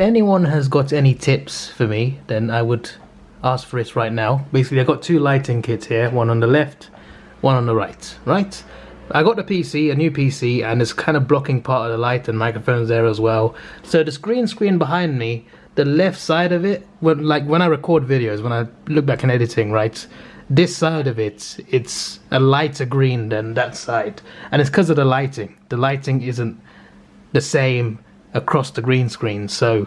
anyone has got any tips for me, then I would ask for it right now. Basically, I got 2 lighting kits here, one on the left, one on the right. I got the PC, a new PC, and it's kind of blocking part of the light, and microphones there as well. So the screen behind me, the left side of it, when I record videos, when I look back in editing, right, this side of it, it's a lighter green than that side, and it's because of the lighting. The lighting isn't the same across the green screen, so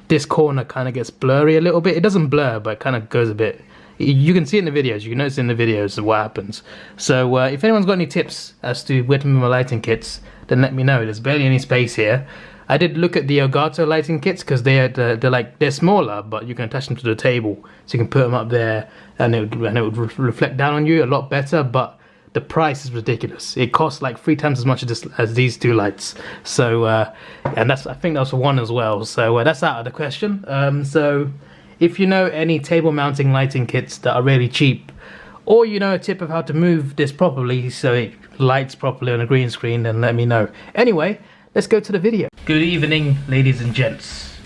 this corner kind of gets blurry a little bit. It doesn't blur, but it kind of goes a bit. You can see in the videos, you can notice in the videos what happens. So if anyone's got any tips as to where to move my lighting kits, then let me know. There's barely any space here. I did look at the Elgato lighting kits because they're smaller, but you can attach them to the table, so you can put them up there, and it would reflect down on you a lot better. But the price is ridiculous. It costs like 3 times as much as these 2 lights. So and I think that's for one as well. So that's out of the question. So if you know any table mounting lighting kits that are really cheap, or you know a tip of how to move this properly so it lights properly on a green screen, then let me know. Anyway, let's go to the video. Good evening, ladies and gents.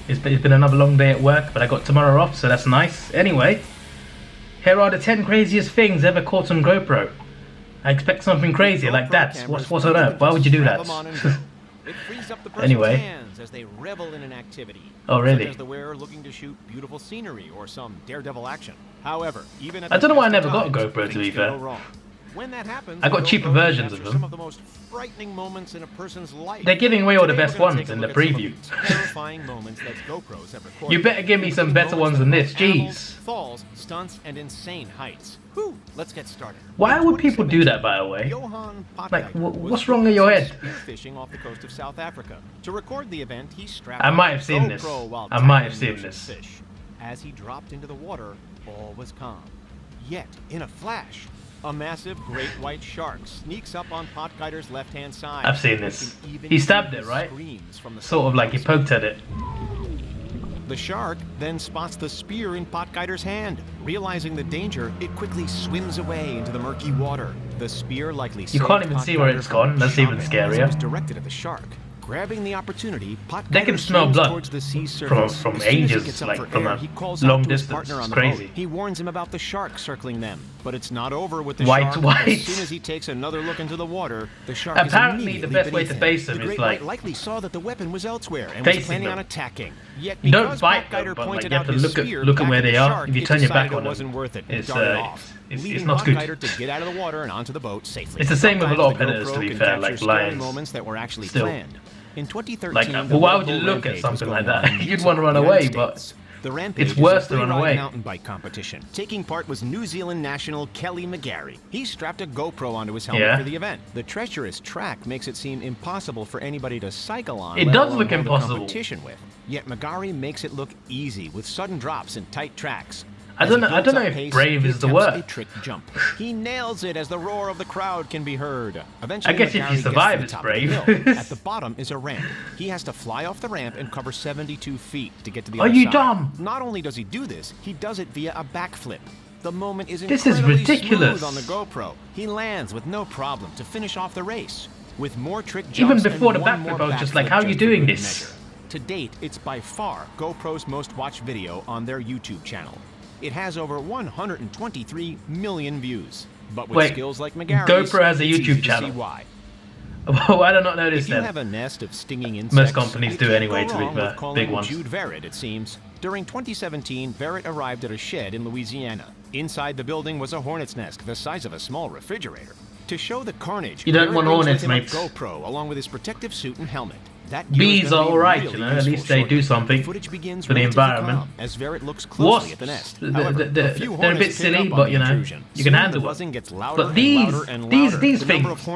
It's been another long day at work, but I got tomorrow off, so that's nice. Anyway, here are the 10 craziest things ever caught on GoPro. I expect something crazy like that. What on earth? Why would you do that? Anyway. As they revel in an activity. Oh, really? Such as the wearer looking to shoot beautiful scenery or some daredevil action. However, even at I don't know why I never got a GoPro, to be fair. When that happens, I got cheaper versions of them. Some of the most frightening moments in a person's life. They're giving away all the best ones in the preview. Terrifying moments that GoPros have recorded. You better give me some better ones than this, jeez. Falls, stunts, and insane heights. Whew, let's get started. Why would people do that, by the way? Like, what's wrong with your head? Fishing off the coast of South Africa. To record the event, he strapped I might have seen this. I might have seen this. Fish. As he dropped into the water, all was calm. Yet, in a flash, a massive great white shark sneaks up on Potgeider's left-hand side. I've seen this. He stabbed it, right? Sort of like he poked at it. The shark then spots the spear in Potgeider's hand. Realizing the danger, it quickly swims away into the murky water. The spear likely you can't even see where it's gone. That's even scarier. It was directed at the shark. Grabbing the opportunity, they can smell blood from ages, like from a long distance. It's crazy. He warns him about the shark circling them, but it's not over with the white. shark. As soon as he takes another look into the water, the shark apparently the best way to face them is like likely saw that the weapon was elsewhere and was planning on attacking. Yet you don't bite them, but like, you have to look at where they are. If you turn your back on them, it's not good. To get out of the water and onto the boat safely. It's the same with a lot of predators, to be fair, like lions. Moments that were actually Still. planned. In 2013, like, well, why would you look at something like that? You'd want to run away, but it's worse to run away. Mountain bike competition. Taking part was New Zealand national Kelly McGarry. He strapped a GoPro onto his helmet for the event. The treacherous track makes it seem impossible for anybody to cycle on. It does look impossible. Competition with. Yet McGarry makes it look easy with sudden drops and tight tracks. I don't know if brave is the word. A trick jump. He nails it as the roar of the crowd can be heard. Eventually, I guess if you survive, it's brave. At the bottom is a ramp. He has to fly off the ramp and cover 72 feet to get to the other side. Are you dumb? Not only does he do this, he does it via a backflip. The moment is this is ridiculous. Smooth on the GoPro. He lands with no problem to finish off the race. With more trick jumps even before the backflip, I was just like, how are you doing this? To date, it's by far GoPro's most watched video on their YouTube channel. It has over 123 million views. But with skills like McGarry's, GoPro has a YouTube channel. Why. Oh, I don't know this then. You have a nest of stinging insects. Most companies do anyway, to be fair. Big ones. Jude Verret, it seems. During 2017, Verret arrived at a shed in Louisiana. Inside the building was a hornet's nest the size of a small refrigerator. To show the carnage, you don't want hornets, mate. GoPro along with his protective suit and helmet. Bees are alright, you know, at least they do something for the environment. As Verret looks closely at the nest. However, they're a bit silly, but you know, you can handle it. But these things,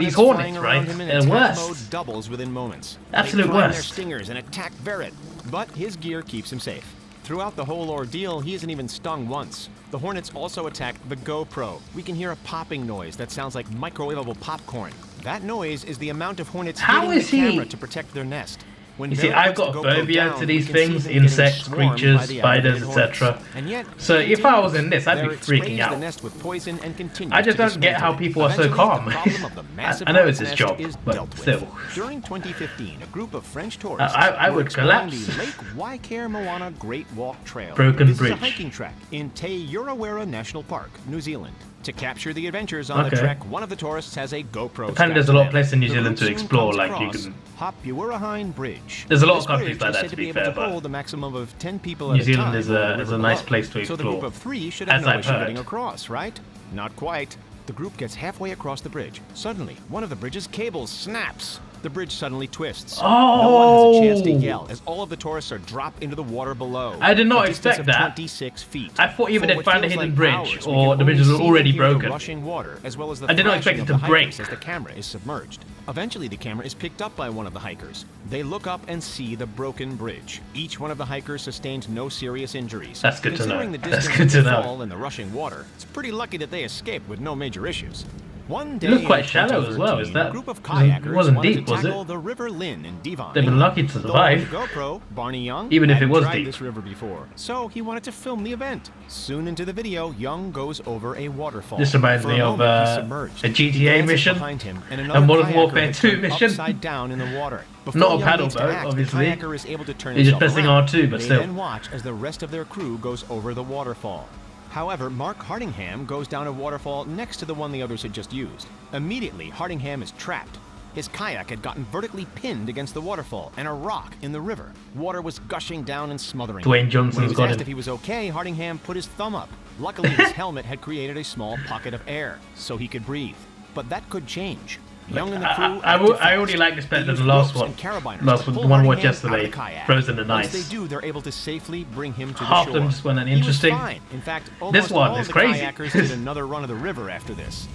these hornets, right, they're worse. Doubles within moments. Absolute worst. Their stingers and attack Verret, but his gear keeps him safe. Throughout the whole ordeal, he isn't even stung once. The hornets also attack the GoPro. We can hear a popping noise that sounds like microwavable popcorn. That noise is the amount of hornets hitting the camera to protect their nest. When You see, Barrett I've puts got the GoPro phobia down, to we these can see things, him getting insects, swarmed creatures, by the spiders, alligator etc. hornets. And yet, So he if I was continues. in this, I'd be Barrett freaking sprays the out. nest with poison and continues I just to don't get how dismantle it. people are so Eventually, calm. the problem of the massive I know it's hornet's his nest job, is but dealt with. still. During 2015, a group of French tourists I were would exploring collapse. the Lake Waikair Moana Great Walk Trail. Broken This bridge. is a hiking track in Te Uruwera National Park, New Zealand. To capture the adventures on the Okay. trek, one of the tourists has a GoPro. Apparently there's a lot of places in New Zealand to explore, like you can... Hop-Uruhine Bridge. There's a lot of This countries bridge like is that, said to be be able fair, to but hold a maximum of 10 people New at a Zealand time is over a- the is a river nice below. place to So the group explore, of 3 should have as no I've issue heard. getting across, right? Not quite. The group gets halfway across the bridge. Suddenly, one of the bridge's cables snaps. The bridge suddenly twists. No one has a chance to yell as all of the tourists are dropped into the water below. I did not A distance expect of that. 26 feet. I thought either For they'd what found a feels hidden like bridge, hours, we or can the bridge only was see already and hear the broken. rushing water, as well as the I did not thrashing expect it of to the hikers break. as the camera is submerged. Eventually, the camera is picked up by one of the hikers. They look up and see the broken bridge. Each one of the hikers sustained no serious injuries. That's good to know. Considering the That's distance good of to the know. fall and the rushing water, it's pretty lucky that they escaped with no major issues. One day It looked quite in shallow as well, is 2013, that- a group of it kayakers wasn't wanted deep, to was it? tackle the River Lynn in Devon. They've been lucky to Though survive. with a GoPro, Barney Young Even if it hadn't was tried deep. this river before, so he wanted to film the event. Soon into the video, Young goes over a waterfall. This reminds For a me of moment, he's submerged. a He GTA glances mission, behind him, and a another Modern kayaker Warfare has 2 turned mission. upside down in the water. Before Not a Young paddle needs to boat, act, obviously. The kayaker is able to turn He's just himself pressing around. R2, but They still. then watch as the rest of their crew goes over the waterfall. However, Mark Hardingham goes down a waterfall next to the one the others had just used. Immediately, Hardingham is trapped. His kayak had gotten vertically pinned against the waterfall and a rock in the river. Water was gushing down and smothering him. Dwayne Johnson's When he was got asked him. if he was okay, Hardingham put his thumb up. Luckily, his helmet had created a small pocket of air, so he could breathe. But that could change. Young and the crew I already like this better than the last one. Last one, the one we watched yesterday, Frozen and Once Ice. they do, they're able to safely bring him to Half the them shore. just went He was uninteresting. fine. In fact, almost one all is the crazy. kayakers did another run of the river after this.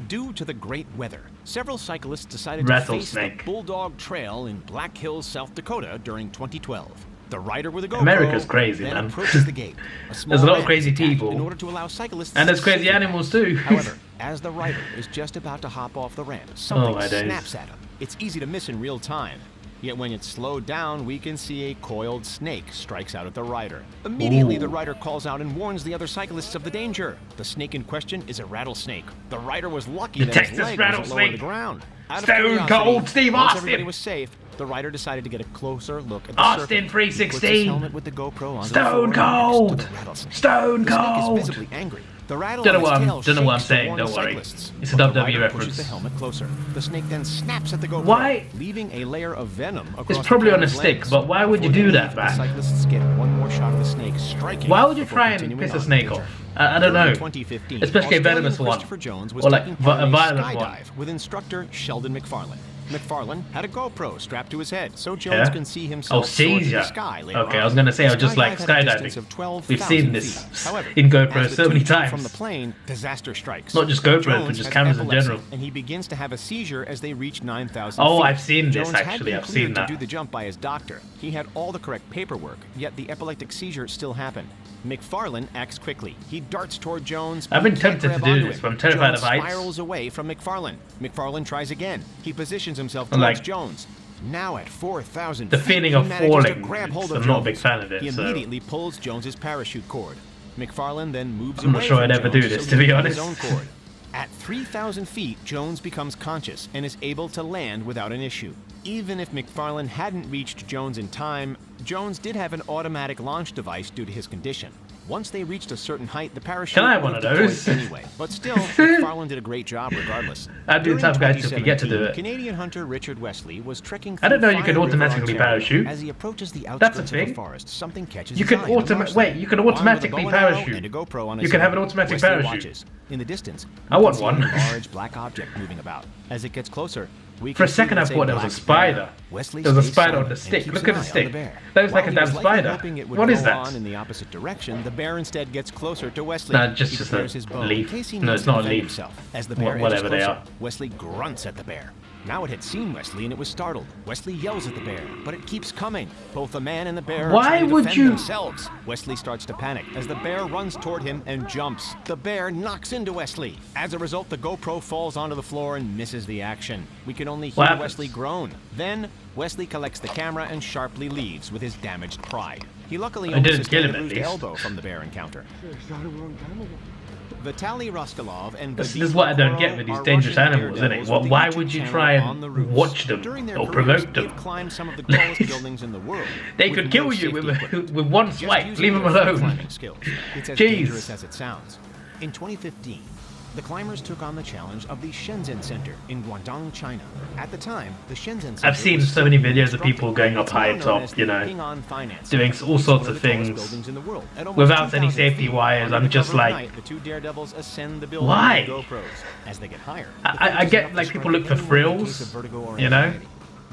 Due to the great weather, several cyclists decided to face the Rattlesnake. Bulldog Trail in Black Hills, South Dakota during 2012. The rider with a GoPro America's crazy, then man. approaches the gate. There's a lot of ramp crazy is attached people. in order to allow cyclists And there's to crazy safely animals pass. too. However, as the rider is just about to hop off the ramp, something my days. snaps at him. It's easy to miss in real time. Yet when it's slowed down, we can see a coiled snake strikes out at the rider. Immediately, the rider calls out and warns the other cyclists of the danger. The snake in question is a rattlesnake. The rider was lucky The that Texas his leg wasn't low to rattlesnake. the ground. Out of Stone curiosity, Cold Steve once Austin. everybody was safe, the rider decided to get a closer look at the Austin serpent. He puts 316. his helmet with the GoPro onto the Stone floor next Cold. to the rattlesnake. Stone The snake Cold. is visibly angry. The rattle Don't know on what its I'm- tail don't know what I'm shakes to saying, warn don't the worry. cyclists. It's a But the WWE rider pushes reference. the helmet closer. The snake then snaps at the GoPro, Why? leaving a layer of venom across It's the probably on a camera's stick, lens. but why would you Before do they that, leave, man? The cyclists get one more shot of the snake striking. Why would you before try and continuing piss a on snake danger. off? I don't know. During 2015, Especially a Australian venomous one. Christopher Jones was Or like taking part in a violent skydive one. with instructor Sheldon McFarlane. McFarlane had a GoPro strapped to his head, so Jones can see himself soar to the yeah. sky later Okay, on. I was gonna say I was just Skydive like had a distance skydiving. of 12,000 We've seen this feet. However, in GoPro as the so many two jump times. From the plane, disaster strikes. Not just GoPros, Jones but just has cameras in epilepsy, general. and he begins to have a seizure as they reach 9,000 Oh, feet. I've seen this, Jones had actually. been I've cleared seen to that. do the jump by his doctor. He had all the correct paperwork, yet the epileptic seizure still happened. McFarlane acts quickly. He darts toward Jones. I've but been he can't tempted to grab do onto this, him. but I'm terrified Jones of heights. spirals away from McFarlane. McFarlane tries again. He positions himself I'm towards like- Jones. Now at 4,000 The feet, feeling he of manages falling, to grab hold of I'm not a Jones. big fan of it, He so- immediately pulls Jones's parachute cord. McFarlane then moves I'm not away sure from I'd ever Jones do this, so to he be can pull his honest. own cord. At 3,000 feet, Jones becomes conscious and is able to land without an issue. Even if McFarlane hadn't reached Jones in time, Jones did have an automatic launch device due to his condition. Once they reached a certain height, the parachute Can I have would one have of those? deployed anyway. But still, McFarlane did a great job regardless. I'd be the During type of guy to forget to do 2017, it. Canadian hunter Richard Wesley was trekking I don't through know you can Fire River, automatically Ontario. parachute. As he approaches the That's a outskirts of thing. the forest, something catches You his can eye in a marshland. wait, you can Armed with a automatically bow and arrow parachute. and a GoPro on You his can have head, an automatic Wesley parachute. watches. In the distance, I we want can see one. a large black object moving about. As it gets closer, we For a can see second I it's thought there was a black spider. bear. Wesley There was a stays spider on silent the and stick. keeps Look an at the eye on stick. bear. That looks like While a he damn was likely spider. hoping it would What is go that? on in the opposite direction, the bear instead gets closer to Wesley. Nah, just He a prepares his bow in leaf. case he No, needs it's to not a defend leaf. himself. As the bear Whatever edges they closer, are. Wesley grunts at the bear. Now it had seen Wesley and it was startled. Wesley yells at the bear, but it keeps coming. Both the man and the bear Why are trying to would defend you- themselves. Wesley starts to panic as the bear runs toward him and jumps. The bear knocks into Wesley. As a result, the GoPro falls onto the floor and misses the action. We can only What hear happens? Wesley groan. Then, Wesley collects the camera and sharply leaves with his damaged pride. He luckily I only didn't kill sustained him, a at bruised least. elbow from the bear encounter. Vitaly Roskolov and This is what I don't get with these dangerous animals, isn't it? Well, why would you try and watch them or provoke them? Climbed some of the tallest buildings in the world. They with could no kill you safety equipment. with one Just swipe. using Leave them their alone. climbing skills. It's as Jeez. dangerous as it sounds. In 2015, the climbers took on the challenge of the Shenzhen Center in Guangdong, China. At the time, the Shenzhen Center I've seen was so many still videos of people constructed. going up It's high now known top, as the you know, Ping An Finance doing Center. all sorts It's of one the tallest things buildings in the world. At almost without any 2,000 safety feet, wires. under I'm the just cover of like, night, the two daredevils ascend the building why? with GoPros. As they get higher, I get like people look for thrills, you know,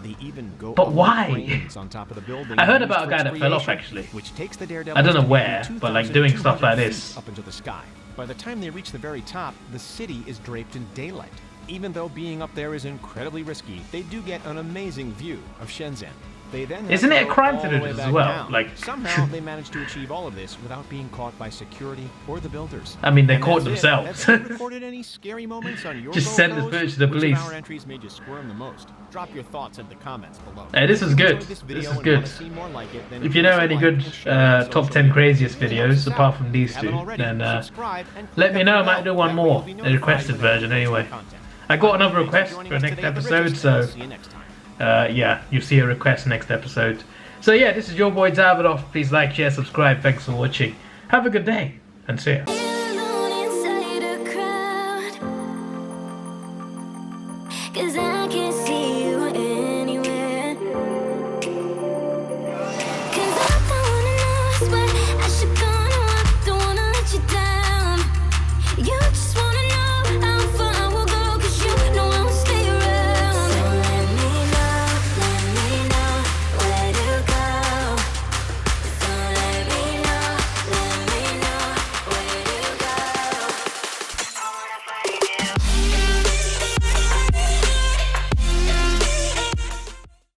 they even go but up why? cranes on top of the building. I heard used about a for guy its that fell off, creation, actually. which takes the daredevils I don't know to where, but like doing stuff like 2,200 this. feet up into the sky. By the time they reach the very top, the city is draped in daylight. Even though being up there is incredibly risky, they do get an amazing view of Shenzhen. They then have Isn't to it a go crime all to the do way this as back well? down. Like- somehow they managed to achieve all of this without being caught by security or the builders. I mean, they And caught that's it. themselves. Have you recorded any scary moments on your Just send this GoPros? footage to the Which police. of our entries made you squirm the most? Drop your thoughts in the comments below. Hey, this is If you good. enjoyed This video is and good. wanna see more like it, then If you know give us a any like good and share it on top social 10 media. craziest If you videos, help us apart out, from these haven't two, already, then subscribe and let click me that know. I bell. might do one That way more, you'll be a notified requested when I version post new anyway. content. I got another Thanks for request joining for us next today at the episode, Richest, so and we'll see you next time. yeah, you'll see a request next episode. So yeah, this is your boy Davidoff. Please like, share, subscribe. Thanks for watching. Have a good day, and see ya.